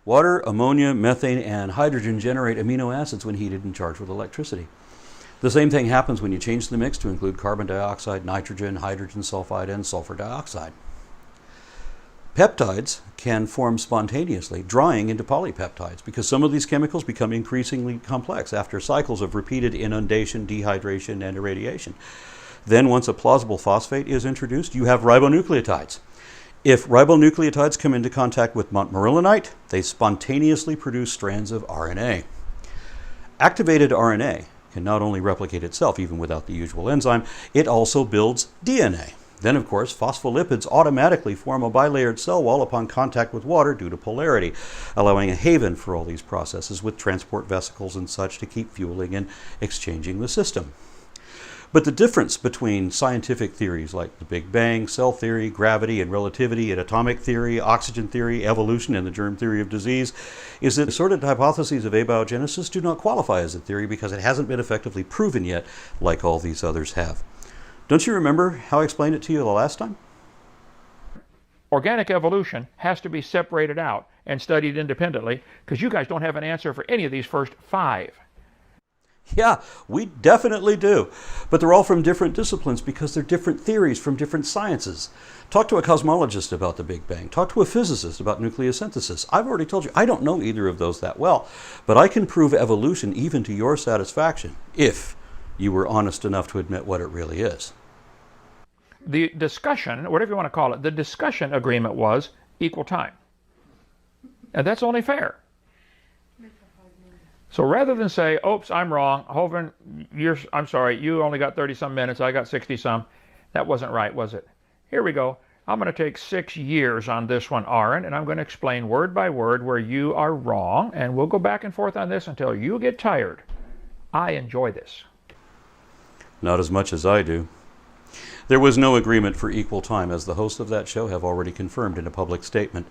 Water, ammonia, methane, and hydrogen generate amino acids when heated and charged with electricity. The same thing happens when you change the mix to include carbon dioxide, nitrogen, hydrogen sulfide, and sulfur dioxide. Peptides can form spontaneously, drying into polypeptides, because some of these chemicals become increasingly complex after cycles of repeated inundation, dehydration, and irradiation. Then, once a plausible phosphate is introduced, you have ribonucleotides. If ribonucleotides come into contact with montmorillonite, they spontaneously produce strands of RNA. Activated RNA can not only replicate itself, even without the usual enzyme, it also builds DNA. Then, of course, phospholipids automatically form a bilayered cell wall upon contact with water due to polarity, allowing a haven for all these processes with transport vesicles and such to keep fueling and exchanging the system. But the difference between scientific theories like the Big Bang, cell theory, gravity and relativity, and atomic theory, oxygen theory, evolution, and the germ theory of disease is that assorted hypotheses of abiogenesis do not qualify as a theory because it hasn't been effectively proven yet, like all these others have. Don't you remember how I explained it to you the last time? Organic evolution has to be separated out and studied independently, because you guys don't have an answer for any of these first 5. Yeah, we definitely do. But they're all from different disciplines because they're different theories from different sciences. Talk to a cosmologist about the Big Bang. Talk to a physicist about nucleosynthesis. I've already told you, I don't know either of those that well, but I can prove evolution even to your satisfaction, if you were honest enough to admit what it really is. The discussion, whatever you want to call it, the discussion agreement was equal time. And that's only fair. So rather than say, oops, I'm wrong, Hovind, I'm sorry, you only got 30-some minutes, I got 60-some, that wasn't right, was it? Here we go. I'm going to take 6 years on this one, ARON, and I'm going to explain word by word where you are wrong, and we'll go back and forth on this until you get tired. I enjoy this. Not as much as I do. There was no agreement for equal time, as the hosts of that show have already confirmed in a public statement.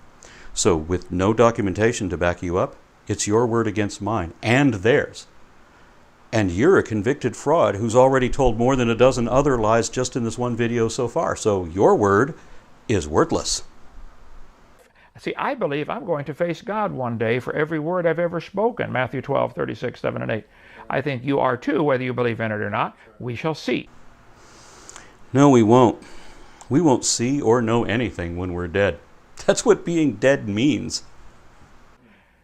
So, with no documentation to back you up, it's your word against mine, and theirs. And you're a convicted fraud who's already told more than a dozen other lies just in this one video so far, so your word is worthless. See, I believe I'm going to face God one day for every word I've ever spoken, Matthew 12, 36, 7, and 8. I think you are too, whether you believe in it or not. We shall see. No, we won't. We won't see or know anything when we're dead. That's what being dead means.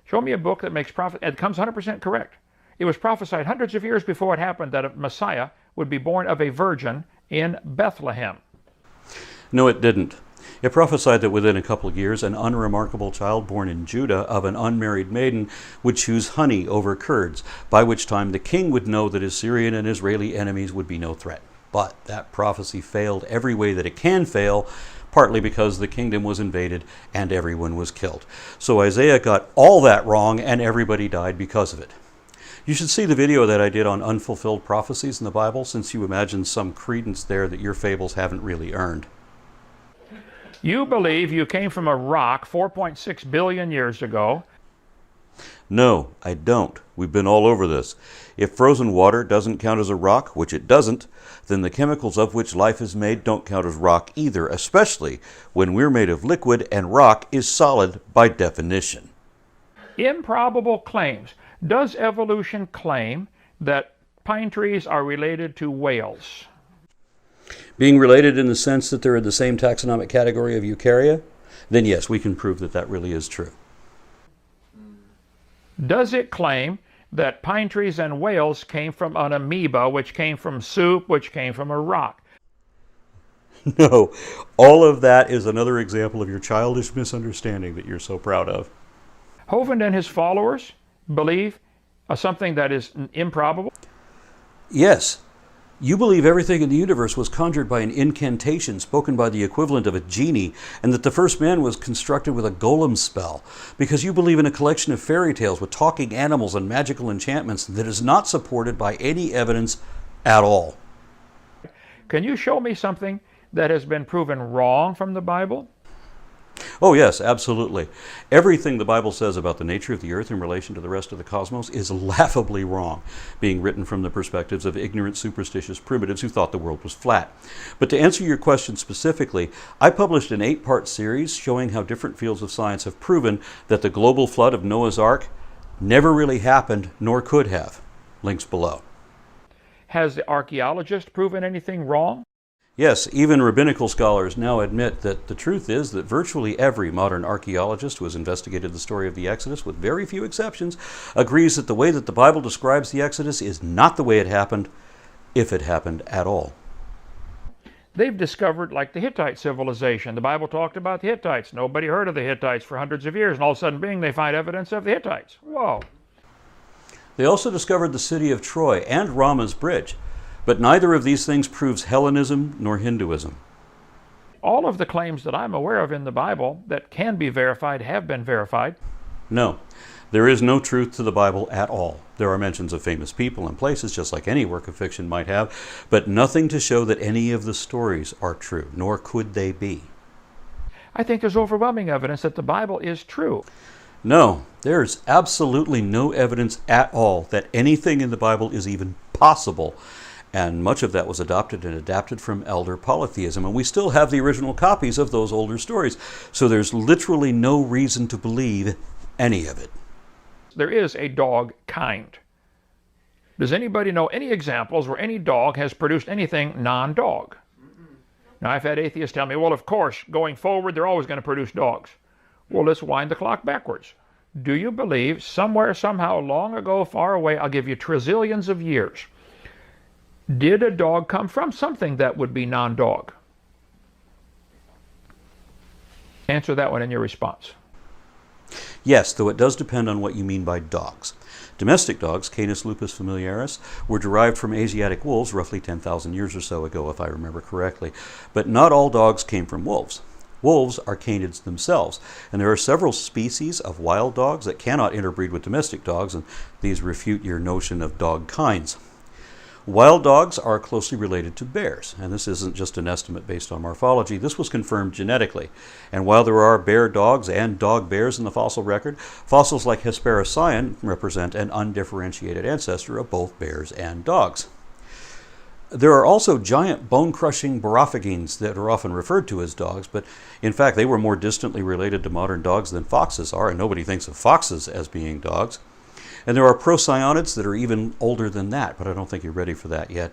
Show me a book that makes prophet. It comes 100% correct. It was prophesied hundreds of years before it happened that a Messiah would be born of a virgin in Bethlehem. No, it didn't. It prophesied that within a couple of years, an unremarkable child born in Judah of an unmarried maiden would choose honey over curds, by which time the king would know that his Syrian and Israeli enemies would be no threat. But that prophecy failed every way that it can fail, partly because the kingdom was invaded and everyone was killed. So Isaiah got all that wrong and everybody died because of it. You should see the video that I did on unfulfilled prophecies in the Bible, since you imagine some credence there that your fables haven't really earned. You believe you came from a rock 4.6 billion years ago. No, I don't. We've been all over this. If frozen water doesn't count as a rock, which it doesn't, then the chemicals of which life is made don't count as rock either, especially when we're made of liquid and rock is solid by definition. Improbable claims. Does evolution claim that pine trees are related to whales? Being related in the sense that they're in the same taxonomic category of eukarya? Then yes, we can prove that that really is true. Does it claim that pine trees and whales came from an amoeba, which came from soup, which came from a rock? No, all of that is another example of your childish misunderstanding that you're so proud of. Hovind and his followers believe something that is improbable? Yes. You believe everything in the universe was conjured by an incantation spoken by the equivalent of a genie, and that the first man was constructed with a golem spell, because you believe in a collection of fairy tales with talking animals and magical enchantments that is not supported by any evidence at all. Can you show me something that has been proven wrong from the Bible? Oh yes, absolutely. Everything the Bible says about the nature of the earth in relation to the rest of the cosmos is laughably wrong, being written from the perspectives of ignorant, superstitious primitives who thought the world was flat. But to answer your question specifically, I published an 8-part series showing how different fields of science have proven that the global flood of Noah's Ark never really happened, nor could have. Links below. Has the archaeologist proven anything wrong? Yes, even rabbinical scholars now admit that the truth is that virtually every modern archaeologist who has investigated the story of the Exodus, with very few exceptions, agrees that the way that the Bible describes the Exodus is not the way it happened, if it happened at all. They've discovered, like the Hittite civilization. The Bible talked about the Hittites. Nobody heard of the Hittites for hundreds of years, and all of a sudden, bing, they find evidence of the Hittites. Whoa. They also discovered the city of Troy and Rama's bridge. But neither of these things proves Hellenism nor Hinduism. All of the claims that I'm aware of in the Bible that can be verified have been verified. No, there is no truth to the Bible at all. There are mentions of famous people and places, just like any work of fiction might have, but nothing to show that any of the stories are true, nor could they be. I think there's overwhelming evidence that the Bible is true. No, there's absolutely no evidence at all that anything in the Bible is even possible. And much of that was adopted and adapted from elder polytheism, and we still have the original copies of those older stories. So there's literally no reason to believe any of it. There is a dog kind. Does anybody know any examples where any dog has produced anything non-dog? Now, I've had atheists tell me, well, of course, going forward, they're always going to produce dogs. Well, let's wind the clock backwards. Do you believe somewhere, somehow, long ago, far away, I'll give you trillions of years, did a dog come from something that would be non-dog? Answer that one in your response. Yes, though it does depend on what you mean by dogs. Domestic dogs, Canis lupus familiaris, were derived from Asiatic wolves roughly 10,000 years or so ago, if I remember correctly. But not all dogs came from wolves. Wolves are canids themselves, and there are several species of wild dogs that cannot interbreed with domestic dogs, and these refute your notion of dog kinds. Wild dogs are closely related to bears, and this isn't just an estimate based on morphology. This was confirmed genetically. And while there are bear dogs and dog bears in the fossil record, fossils like Hesperocyon represent an undifferentiated ancestor of both bears and dogs. There are also giant bone-crushing borophagines that are often referred to as dogs, but in fact they were more distantly related to modern dogs than foxes are, and nobody thinks of foxes as being dogs. And there are procyonids that are even older than that, but I don't think you're ready for that yet.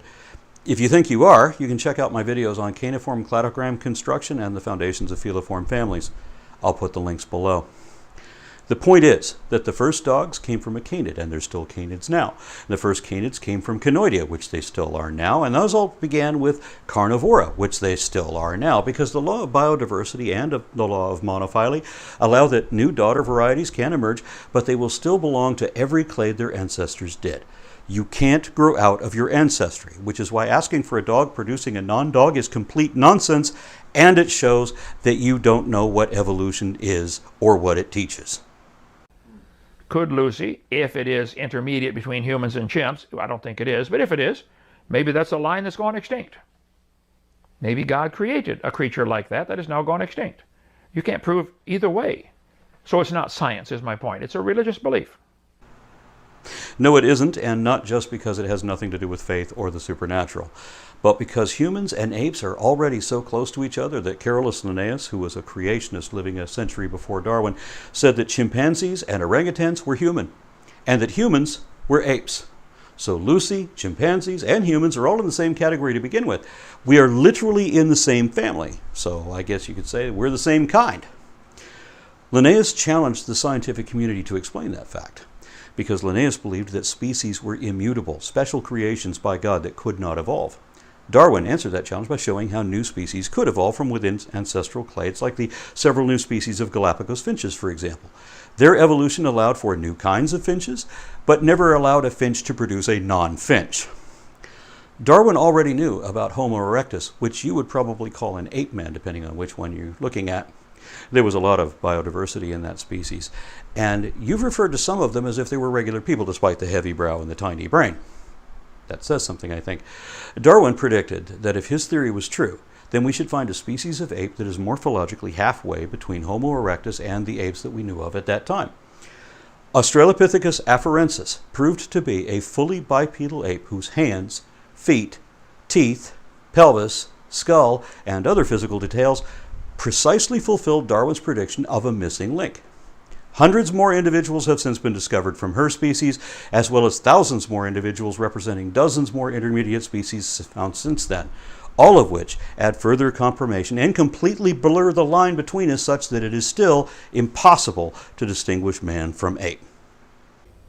If you think you are, you can check out my videos on caniform cladogram construction and the foundations of feliform families. I'll put the links below. The point is that the first dogs came from a canid, and they're still canids now. The first canids came from Canoidea, which they still are now, and those all began with Carnivora, which they still are now, because the law of biodiversity and the law of monophily allow that new daughter varieties can emerge, but they will still belong to every clade their ancestors did. You can't grow out of your ancestry, which is why asking for a dog producing a non-dog is complete nonsense And it shows that you don't know what evolution is or what it teaches. Could Lucy, if it is intermediate between humans and chimps, I don't think it is, but if it is, maybe that's a line that's gone extinct. Maybe God created a creature like that that is now gone extinct. You can't prove either way. So it's not science, is my point. It's a religious belief. No, it isn't, and not just because it has nothing to do with faith or the supernatural, but because humans and apes are already so close to each other that Carolus Linnaeus, who was a creationist living a century before Darwin, said that chimpanzees and orangutans were human, and that humans were apes. So Lucy, chimpanzees, and humans are all in the same category to begin with. We are literally in the same family, so I guess you could say we're the same kind. Linnaeus challenged the scientific community to explain that fact, because Linnaeus believed that species were immutable, special creations by God that could not evolve. Darwin answered that challenge by showing how new species could evolve from within ancestral clades, like the several new species of Galapagos finches, for example. Their evolution allowed for new kinds of finches, but never allowed a finch to produce a non-finch. Darwin already knew about Homo erectus, which you would probably call an ape man, depending on which one you're looking at. There was a lot of biodiversity in that species, and you've referred to some of them as if they were regular people, despite the heavy brow and the tiny brain. That says something, I think. Darwin predicted that if his theory was true, then we should find a species of ape that is morphologically halfway between Homo erectus and the apes that we knew of at that time. Australopithecus afarensis proved to be a fully bipedal ape whose hands, feet, teeth, pelvis, skull, and other physical details precisely fulfilled Darwin's prediction of a missing link. Hundreds more individuals have since been discovered from her species, as well as thousands more individuals representing dozens more intermediate species found since then, all of which add further confirmation and completely blur the line between us such that it is still impossible to distinguish man from ape.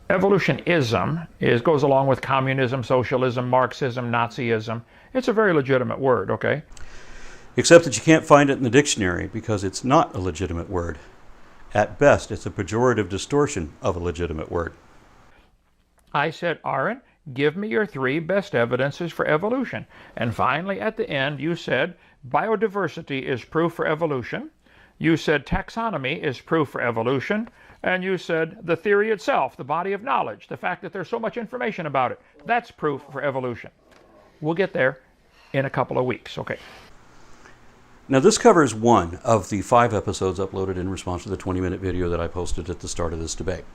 Evolutionism goes along with communism, socialism, Marxism, Nazism. It's a very legitimate word, okay? Except that you can't find it in the dictionary because it's not a legitimate word. At best, it's a pejorative distortion of a legitimate word. I said, Aaron, give me your 3 best evidences for evolution. And finally, at the end, you said biodiversity is proof for evolution. You said taxonomy is proof for evolution. And you said the theory itself, the body of knowledge, the fact that there's so much information about it, that's proof for evolution. We'll get there in a couple of weeks, okay? Now this covers one of the 5 episodes uploaded in response to the 20-minute video that I posted at the start of this debate.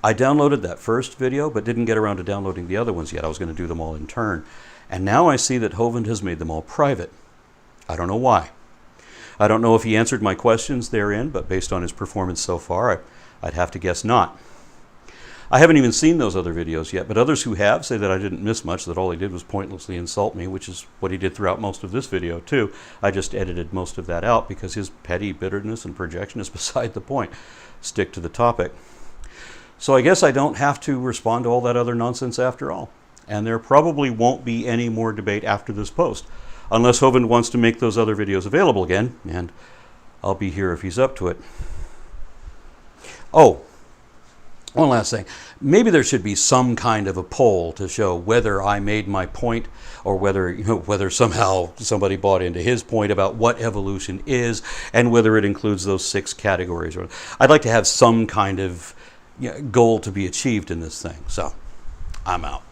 I downloaded that first video, but didn't get around to downloading the other ones yet. I was going to do them all in turn. And now I see that Hovind has made them all private. I don't know why. I don't know if he answered my questions therein, but based on his performance so far, I'd have to guess not. I haven't even seen those other videos yet, but others who have say that I didn't miss much, that all he did was pointlessly insult me, which is what he did throughout most of this video, too. I just edited most of that out because his petty bitterness and projection is beside the point. Stick to the topic. So I guess I don't have to respond to all that other nonsense after all. And there probably won't be any more debate after this post, unless Hovind wants to make those other videos available again, and I'll be here if he's up to it. Oh, one last thing. Maybe there should be some kind of a poll to show whether I made my point or whether somehow somebody bought into his point about what evolution is and whether it includes those 6 categories. I'd like to have some kind of goal to be achieved in this thing. So, I'm out.